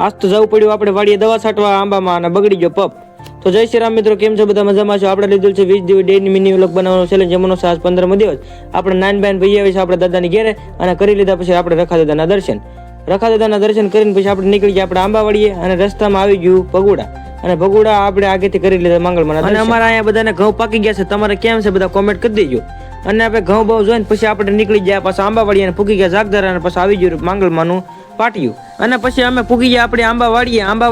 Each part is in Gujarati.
આજ તો જવું પડ્યું આપણે વાડીએ દવા છાંટવા આંબામાં અને બગડી ગયો પપ. તો જય શ્રી રામ મિત્રો, કેમ છો બધા? મજામાં છો? આપણે લીધું છે 20 દિવસ ડેની મિની વ્લોગ બનાવવાનો ચેલેન્જ, જેમનો સાસ 15મો દિવસ. આપણે નાન બેન ભાઈ આવી છે આપણે દાદાની ઘેરે અને કરી લીધા પછી આપણે રખા દાદાના દર્શન. રખા દાદાના દર્શન કરીને પછી આપણે નીકળી ગયા આપણે આંબા વાડીએ અને રસ્તામાં આવી ગયું ભગુડા. અને ભગુડા આપણે આગેથી કરી લીધા મંગળમાં. અને અમારા અહીંયા બધાને ઘઉં પાકી ગયા છે. તમારે કેમ છે બધા કોમેન્ટ કરી દેજો. અને આપણે ઘઉં બહુ જોઈને પછી આપણે નીકળી ગયા પાછા આંબા વાડીએ અને પૂકી ગયા જાગદાર અને પછી આવી ગયું માંગલમાંનું પાટિયું. અને પછી અમે પૂકી ગયા આપણે આંબા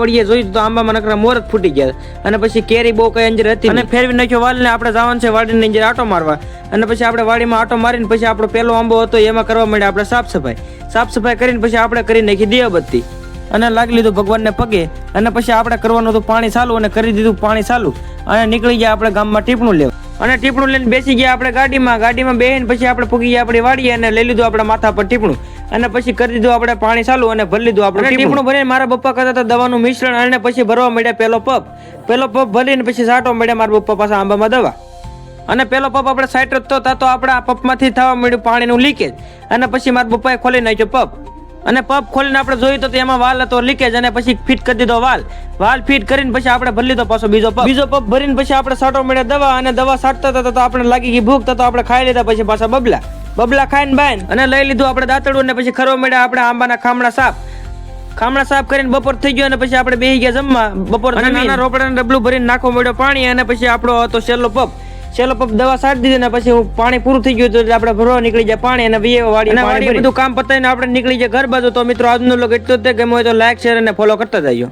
વાડીએ જોયું તો આંબામાં નકરા મોર જ ફૂટી ગયા. અને પછી કેરી બહુ કઈ અંજર હતી અને ફેરવી નાખ્યો વાલને. આપણે જવાનું છે વાડીની અંદર આટો મારવા. અને પછી આપણે વાડીમાં આટો મારીને પછી આપણો પેલો આંબો હતો એમાં કરવા માંડ્યા આપણે સાફ સફાઈ કરીને પછી આપણે કરી નાખી દીવાબત્તી અને લાગી લીધું ભગવાનને પગે. અને પછી આપણે કરવાનું હતું પાણી ચાલુ અને કરી દીધું પાણી ચાલુ અને નીકળી ગયા આપણે ગામમાં ટીપણું લેવા. અને ટીપણું લઈને બેસી ગયા આપણે ગાડીમાં બેહીને પછી આપણે પૂગી ગયા આપણી વાડીએ અને લઈ લીધું આપણે માથા પર ટીપણું. અને પછી કરી દીધું આપણે પાણી ચાલુ અને ભરી લીધું આપણે ટીપણું ભરીને મારા પપ્પા કરતા હતા દવાનું મિશ્રણ અને પછી ભરવા માંડ્યા પેલો પપ ભરીને પછી સાટવા માંડ્યા મારા પપ્પા પાસે આંબામાં દવા. અને પેલો પપ આપણે સાઈટ તો આપણે આ પપમાંથી થવા માંડ્યું પાણીનું લીકેજ. અને પછી મારા પપ્પાએ ખોલી નાખ્યો પપ. અને પપ ખોલીને આપણે જોયું તો એમાં વાલ હતો લીકેજ. અને પછી ફિટ કરી દીધો વાલ ફિટ કરીને પછી આપણે ભરી લીધો પાછો બીજો પપ ભરીને પછી આપણે સાટવા માંડ્યા દવા. અને દવા સાટતા હતા તો આપણે લાગી ગઈ ભૂખ, તો આપણે ખાઈ લીધા પછી પાછા બબલા ખાઈને બાઈને અને લઈ લીધું આપણે દાંતડું. ને પછી ખરવા માંડ્યા આપણે આંબાના ખામણા સાફ કરીને બપોર થઈ ગયો. અને પછી આપણે બેસી ગયા જમવા. બપોર નાના રોપડાના ડબલું ભરીને નાખવા માંડ્યો પાણી. અને પછી આપણો હતો છેલ્લો પપ દવા સાટી દીધી ને પછી પાણી પૂરું થઈ ગયું તો આપણે ભરવા નીકળી જાય પાણી. અને વાડી બધું કામ પતાવીને આપણે નીકળી જાય ઘર બાજુ. તો મિત્રો આજનો લોગ એટલો જ ગમ્યો હોય તો લાઈક, શેર અને ફોલો કરતા જજો.